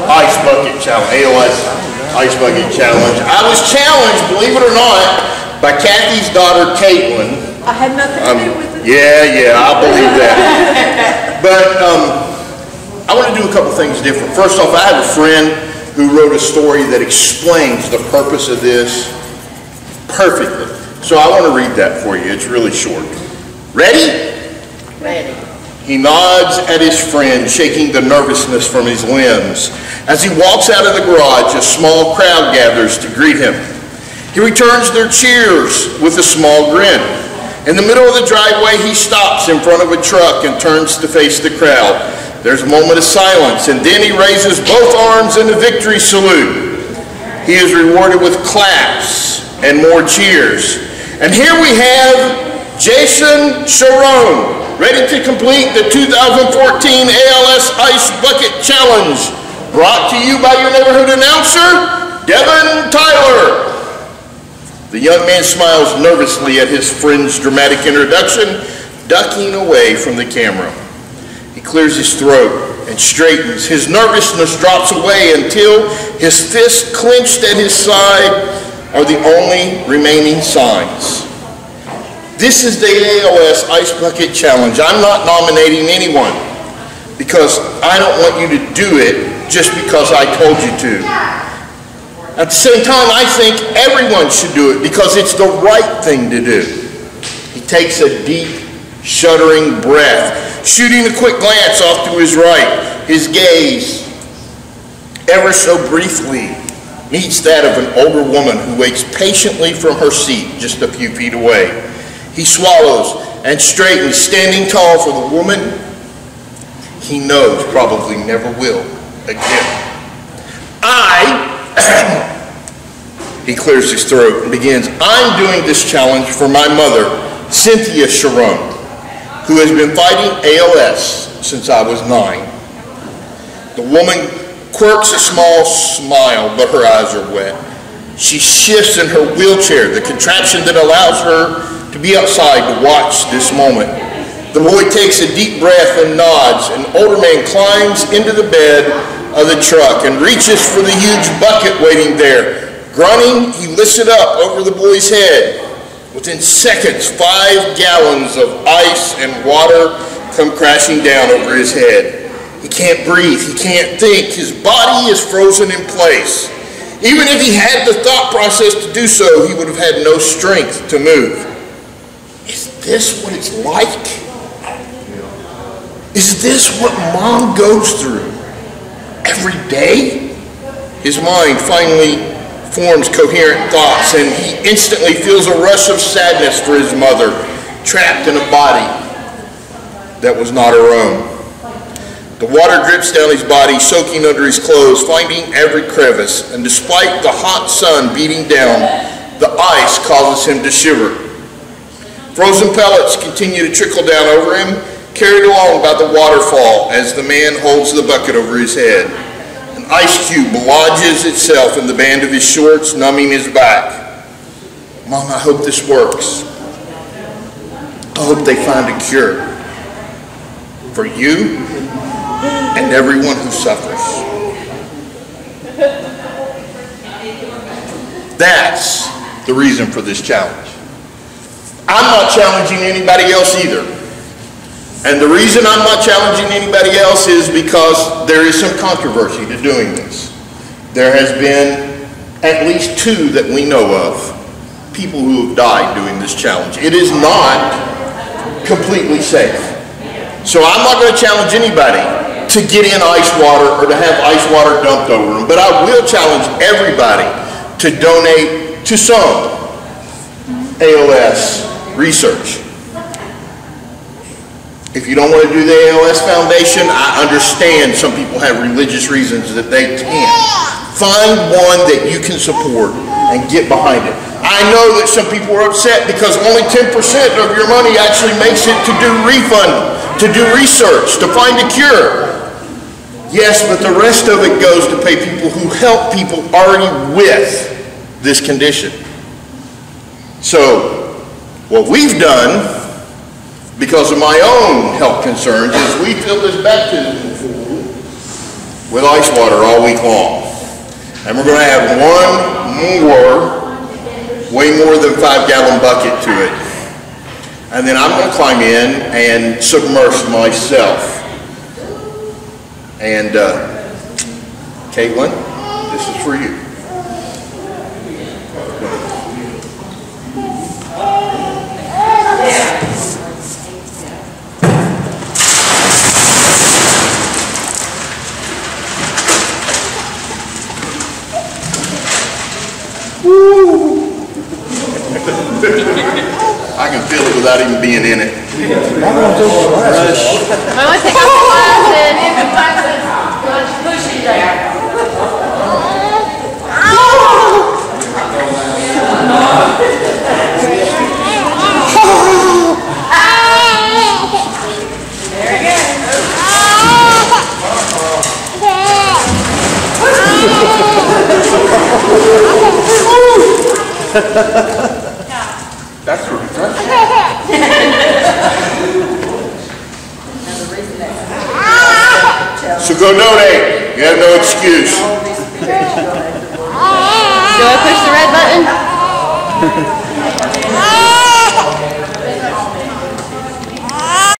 Ice Bucket Challenge, ALS Ice Bucket Challenge. I was challenged, believe it or not, by Kathy's daughter, Caitlin. I had nothing to do with it. Yeah, I believe that. But I want to do a couple things different. First off, I have a friend who wrote a story that explains the purpose of this perfectly. So I want to read that for you. It's really short. Ready? Ready. He nods at his friend, shaking the nervousness from his limbs. As he walks out of the garage, a small crowd gathers to greet him. He returns their cheers with a small grin. In the middle of the driveway, he stops in front of a truck and turns to face the crowd. There's a moment of silence, and then he raises both arms in a victory salute. He is rewarded with claps and more cheers. And here we have Jason Sharon, ready to complete the 2014 ALS Ice Bucket Challenge. Brought to you by your neighborhood announcer, Devin Tyler. The young man smiles nervously at his friend's dramatic introduction, ducking away from the camera. He clears his throat and straightens. His nervousness drops away until his fists clenched at his side are the only remaining signs. This is the ALS Ice Bucket Challenge. I'm not nominating anyone because I don't want you to do it just because I told you to. At the same time, I think everyone should do it because it's the right thing to do. He takes a deep, shuddering breath, shooting a quick glance off to his right. His gaze, ever so briefly, meets that of an older woman who waits patiently from her seat just a few feet away. He swallows and straightens, standing tall for the woman he knows probably never will again. He clears his throat and begins, I'm doing this challenge for my mother, Cynthia Sharon, who has been fighting ALS since I was 9. The woman quirks a small smile, but her eyes are wet. She shifts in her wheelchair, the contraption that allows her to be outside to watch this moment. The boy takes a deep breath and nods. An older man climbs into the bed of the truck and reaches for the huge bucket waiting there. Grunting, he lifts it up over the boy's head. Within seconds, 5 gallons of ice and water come crashing down over his head. He can't breathe, he can't think, his body is frozen in place. Even if he had the thought process to do so, he would have had no strength to move. Is this what it's like? Is this what Mom goes through every day? His mind finally forms coherent thoughts, and he instantly feels a rush of sadness for his mother, trapped in a body that was not her own. The water drips down his body, soaking under his clothes, finding every crevice, and despite the hot sun beating down, the ice causes him to shiver. Frozen pellets continue to trickle down over him, carried along by the waterfall as the man holds the bucket over his head. An ice cube lodges itself in the band of his shorts, numbing his back. Mom, I hope this works. I hope they find a cure for you and everyone who suffers. That's the reason for this challenge. I'm not challenging anybody else either. And the reason I'm not challenging anybody else is because there is some controversy to doing this. There has been at least 2 that we know of, people who have died doing this challenge. It is not completely safe. So I'm not going to challenge anybody to get in ice water or to have ice water dumped over them, but I will challenge everybody to donate to some ALS research. If you don't want to do the ALS Foundation, I understand some people have religious reasons that they can't. Find one that you can support and get behind it. I know that some people are upset because only 10% of your money actually makes it to do refund, to do research, to find a cure. Yes, but the rest of it goes to pay people who help people already with this condition. So, what we've done, because of my own health concerns, is we fill this baptism pool with ice water all week long. And we're going to have one more, way more than 5-gallon bucket to it. And then I'm going to climb in and submerge myself. And Caitlin, this is for you. I can feel it without even being in it. I want to take off the glasses. Pushy there. That's refreshing. So go donate. You have no excuse. Do I push the red button?